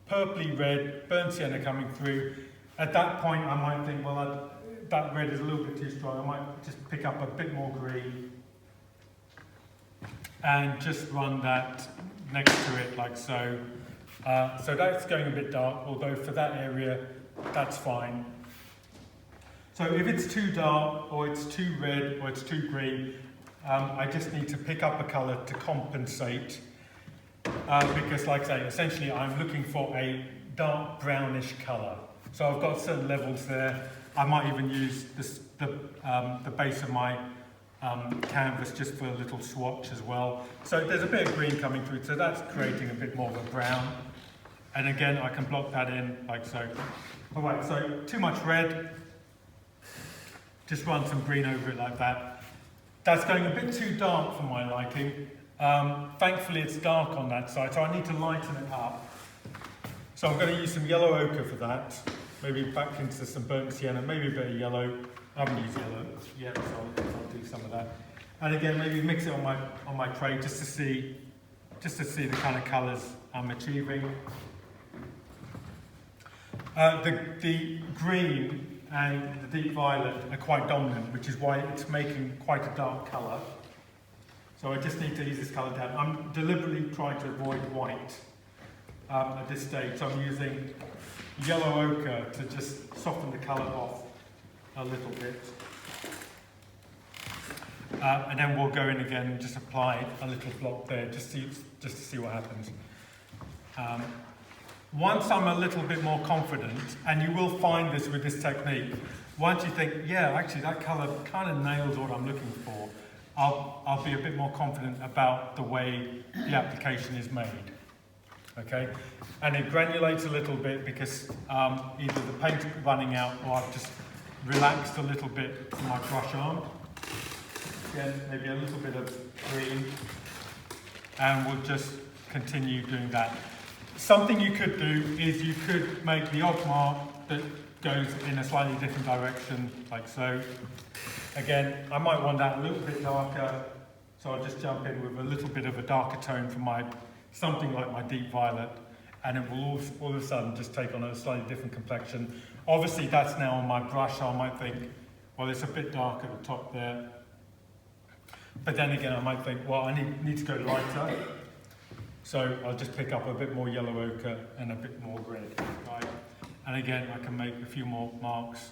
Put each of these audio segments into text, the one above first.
purpley red, burnt sienna coming through. At that point, I might think, well, that red is a little bit too strong. I might just pick up a bit more green and just run that next to it like so. So that's going a bit dark, although for that area, that's fine. So if it's too dark, or it's too red, or it's too green, I just need to pick up a colour to compensate. Because like I say, essentially I'm looking for a dark brownish colour. So I've got certain levels there. I might even use the base of my canvas just for a little swatch as well. So there's a bit of green coming through, so that's creating a bit more of a brown. And again, I can block that in like so. All right, so too much red, just run some green over it like that. That's going a bit too dark for my liking. Thankfully it's dark on that side, so I need to lighten it up. So I'm going to use some yellow ochre for that. Maybe back into some burnt sienna, maybe a bit of yellow. I haven't used yellow yet, so I'll do some of that. And again, maybe mix it on my tray just to see the kind of colours I'm achieving. The green and the deep violet are quite dominant, which is why it's making quite a dark colour. So I just need to ease this colour down. I'm deliberately trying to avoid white at this stage, so I'm using yellow ochre to just soften the colour off a little bit. And then we'll go in again and just apply a little block there, just to see what happens. Once I'm a little bit more confident, and you will find this with this technique, once you think, yeah, actually that colour kind of nails what I'm looking for, I'll be a bit more confident about the way the application is made. Okay, and it granulates a little bit because either the paint's running out or I've just relaxed a little bit from my brush arm. Again, maybe a little bit of green, and we'll just continue doing that. Something you could do is you could make the odd mark that goes in a slightly different direction, like so. Again, I might want that a little bit darker, so I'll just jump in with a little bit of a darker tone for something like my deep violet, and it will all of a sudden just take on a slightly different complexion. Obviously that's now on my brush, so I might think, well, it's a bit dark at the top there. But then again, I might think, well, I need to go lighter. So I'll just pick up a bit more yellow ochre and a bit more red, right? And again, I can make a few more marks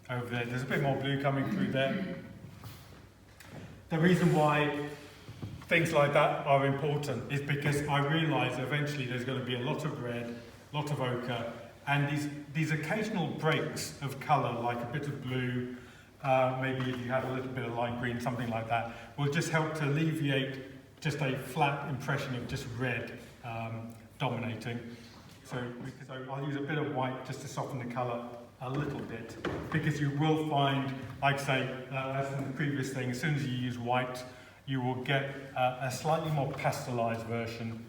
over there. There's a bit more blue coming through there. The reason why things like that are important is because I realise eventually there's going to be a lot of red, a lot of ochre, and these occasional breaks of colour, like a bit of blue, maybe if you had a little bit of light green, something like that, will just help to alleviate just a flat impression of just red dominating. So I'll use a bit of white just to soften the colour a little bit, because you will find, like say, as in the previous thing, as soon as you use white, you will get a slightly more pastelised version,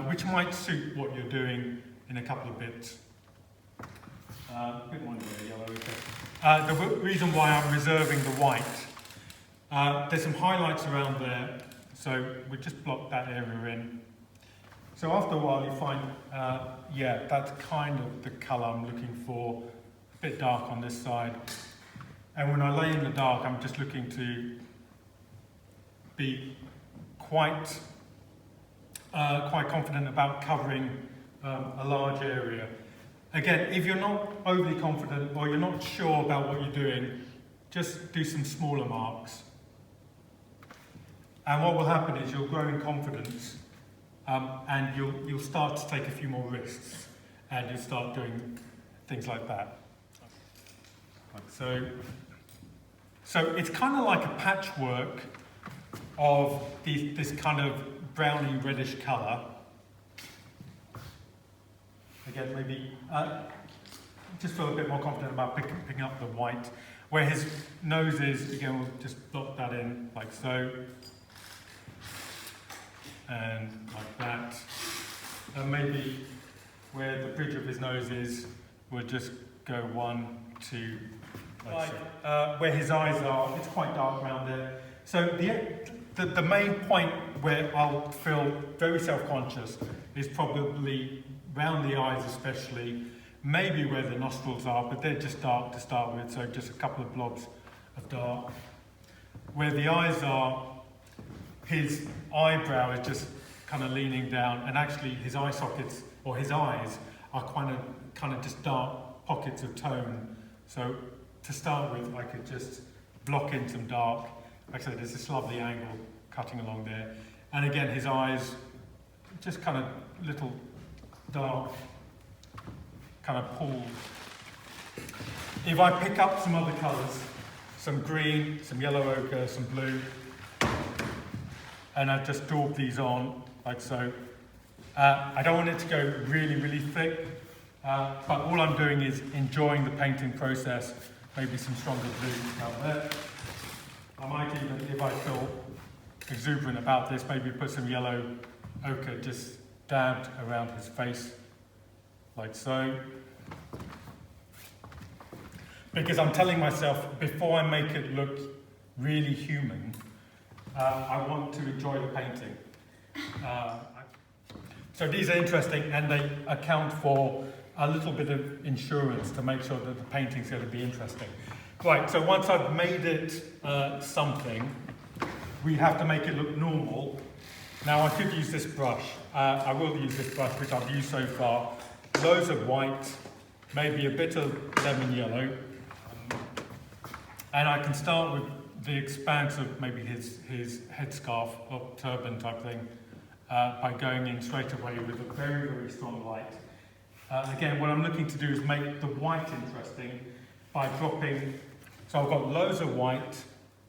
which might suit what you're doing in a couple of bits. A bit more yellow. Okay. The reason why I'm reserving the white, there's some highlights around there, so we just block that area in. So after a while you find, yeah, that's kind of the colour I'm looking for, a bit dark on this side. And when I lay in the dark, I'm just looking to be quite confident about covering a large area. Again, if you're not overly confident or you're not sure about what you're doing, just do some smaller marks. And what will happen is you'll grow in confidence, and you'll start to take a few more risks, and you'll start doing things like that. Like so. So it's kind of like a patchwork of this kind of browny reddish colour. Again, maybe just feel a bit more confident about picking up the white. Where his nose is, again, we'll just block that in like so. And like that. And maybe where the bridge of his nose is, we'll just go 1, 2, like so. Where his eyes are, it's quite dark around there. So the main point where I'll feel very self-conscious is probably round the eyes especially, maybe where the nostrils are, but they're just dark to start with, so just a couple of blobs of dark. Where the eyes are, his eyebrow is just kind of leaning down, and actually his eye sockets, or his eyes, are kind of just dark pockets of tone. So to start with, I could just block in some dark. Like I said, there's this lovely angle cutting along there. And again, his eyes, just kind of little dark, kind of pooled. If I pick up some other colours, some green, some yellow ochre, some blue, and I just daub these on, like so. I don't want it to go really, really thick, but all I'm doing is enjoying the painting process. Maybe some stronger blue out there. I might even, if I feel exuberant about this, maybe put some yellow ochre just dabbed around his face, like so. Because I'm telling myself, before I make it look really human, I want to enjoy the painting. So these are interesting, and they account for a little bit of insurance to make sure that the painting's going to be interesting. Right, so once I've made it something, we have to make it look normal. Now I could use this brush. I will use this brush, which I've used so far. Loads of white, maybe a bit of lemon yellow. And I can start with the expanse of maybe his headscarf or turban type thing by going in straight away with a very, very strong light. Again, what I'm looking to do is make the white interesting by dropping, so I've got loads of white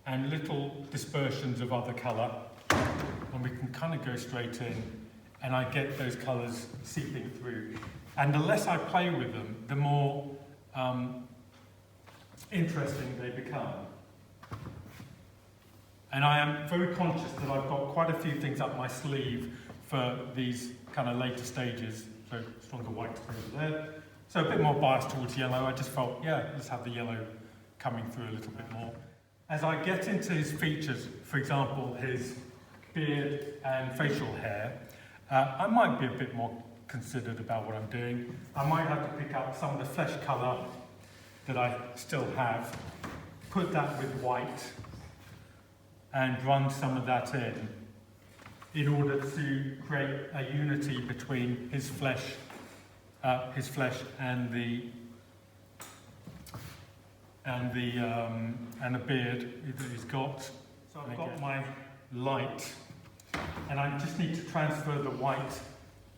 and little dispersions of other colour, and we can kind of go straight in, and I get those colours seeping through. And the less I play with them, the more interesting they become. And I am very conscious that I've got quite a few things up my sleeve for these kind of later stages. So stronger white over there. So a bit more biased towards yellow. I just felt, yeah, let's have the yellow coming through a little bit more. As I get into his features, for example, his beard and facial hair, I might be a bit more considered about what I'm doing. I might have to pick up some of the flesh colour that I still have, put that with white, and run some of that in order to create a unity between his flesh and the beard that he's got. So I've got my light, and I just need to transfer the white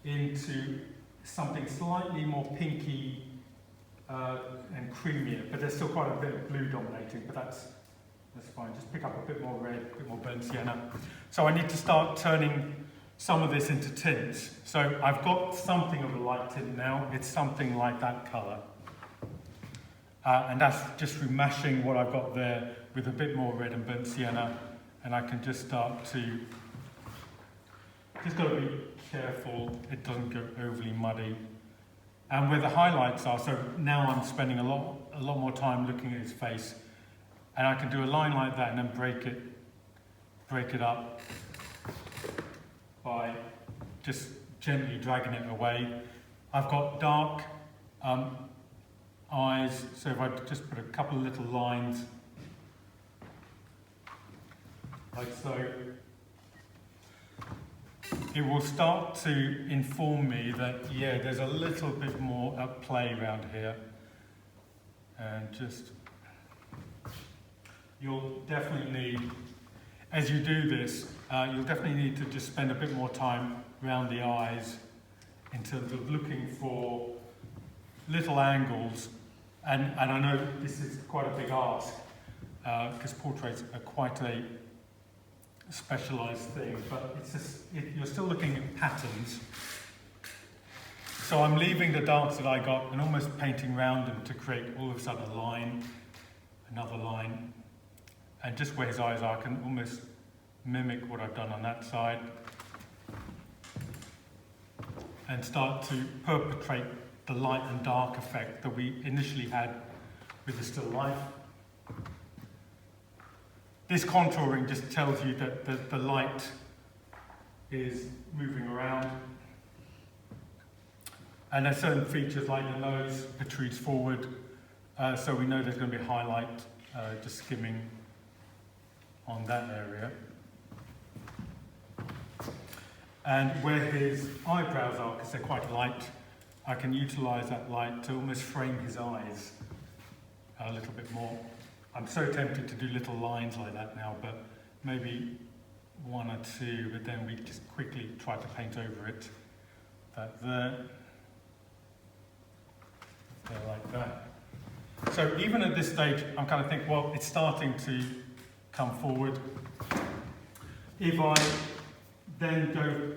into something slightly more pinky and creamier, but there's still quite a bit of blue dominating, but that's fine. Just pick up a bit more red, a bit more burnt sienna. So I need to start turning some of this into tints. So I've got something of a light tint now. It's something like that colour. And that's just through mashing what I've got there with a bit more red and burnt sienna. And I can just start to, just got to be careful it doesn't go overly muddy. And where the highlights are, so now I'm spending a lot more time looking at his face. And I can do a line like that and then break it up by just gently dragging it away. I've got dark eyes, so if I just put a couple of little lines, like so, it will start to inform me that, yeah, there's a little bit more at play around here. And just, you'll definitely need, as you do this, you'll definitely need to just spend a bit more time around the eyes in terms of looking for little angles. And I know this is quite a big ask, because portraits are quite a specialised thing, but it's just, you're still looking at patterns. So I'm leaving the darks that I got and almost painting around them to create all of a sudden a line, another line, and just where his eyes are, I can almost mimic what I've done on that side and start to perpetrate the light and dark effect that we initially had with the still life. This contouring just tells you that the light is moving around. And there's certain features like the nose protrudes forward, so we know there's going to be highlight just skimming on that area. And where his eyebrows are, because they're quite light, I can utilise that light to almost frame his eyes a little bit more. I'm so tempted to do little lines like that now, but maybe one or two, but then we just quickly try to paint over it. That there like that. So even at this stage, I'm kind of thinking, well, it's starting to come forward. If I then go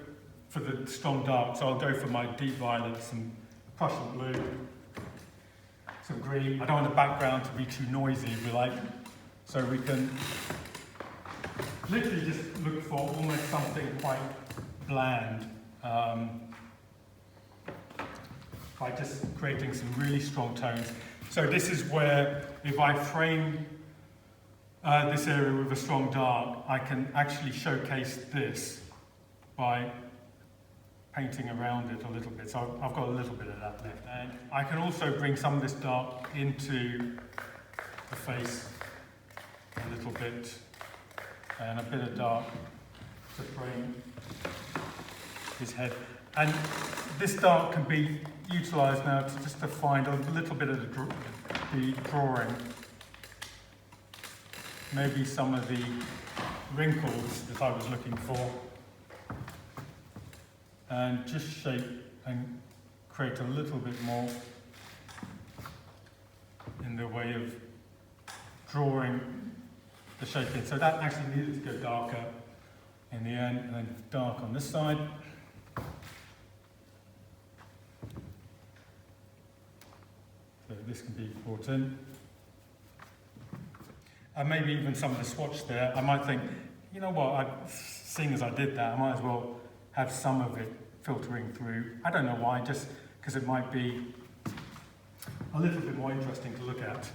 for the strong dark, so I'll go for my deep violet, some Prussian blue, some green. I don't want the background to be too noisy, if you like. So we can literally just look for almost something quite bland by just creating some really strong tones. So this is where, if I frame this area with a strong dark, I can actually showcase this by painting around it a little bit. So I've got a little bit of that left. And I can also bring some of this dark into the face a little bit, and a bit of dark to frame his head. And this dark can be utilised now to just to find a little bit of the drawing, maybe some of the wrinkles that I was looking for, and just shape and create a little bit more in the way of drawing the shape in. So that actually needed to go darker in the end, and then dark on this side. So this can be brought in. And maybe even some of the swatch there, I might think, you know what, seeing as I did that, I might as well have some of it filtering through. I don't know why, just because it might be a little bit more interesting to look at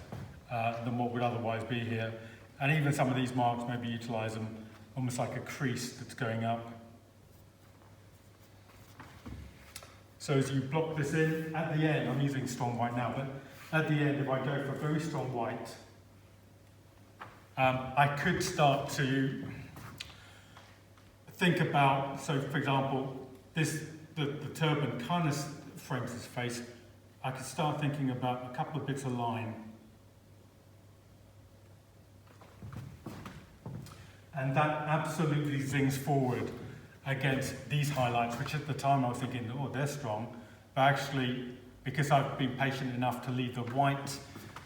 than what would otherwise be here. And even some of these marks, maybe utilise them almost like a crease that's going up. So as you block this in, at the end, I'm using strong white now, but at the end, if I go for very strong white, I could start to think about, so for example, the turban kind of frames his face. I could start thinking about a couple of bits of line. And that absolutely zings forward against these highlights, which at the time I was thinking, oh, they're strong. But actually, because I've been patient enough to leave the white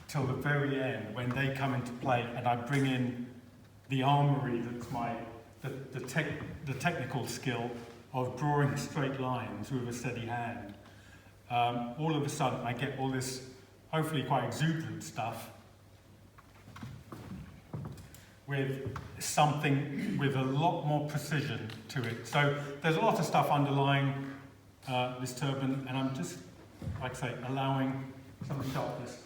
till the very end, when they come into play, and I bring in the armory that's the technical skill of drawing straight lines with a steady hand, all of a sudden I get all this hopefully quite exuberant stuff with something with a lot more precision to it. So there's a lot of stuff underlying this turban, and I'm just, like I say, allowing some sharpness.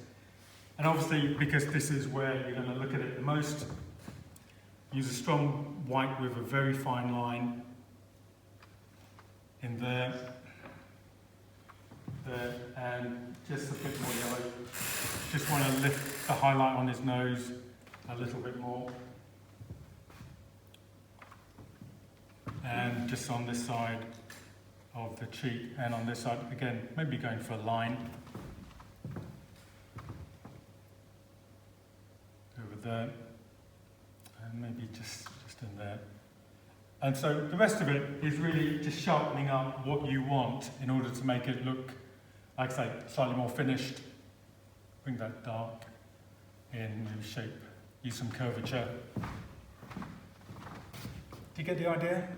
And obviously, because this is where you're going to look at it the most, use a strong white with a very fine line in there, and just a bit more yellow. Just want to lift the highlight on his nose a little bit more. And just on this side of the cheek, and on this side, again, maybe going for a line. Over there, and maybe just in there. And so the rest of it is really just sharpening up what you want in order to make it look, like I say, slightly more finished. Bring that dark in, maybe shape, use some curvature. Do you get the idea?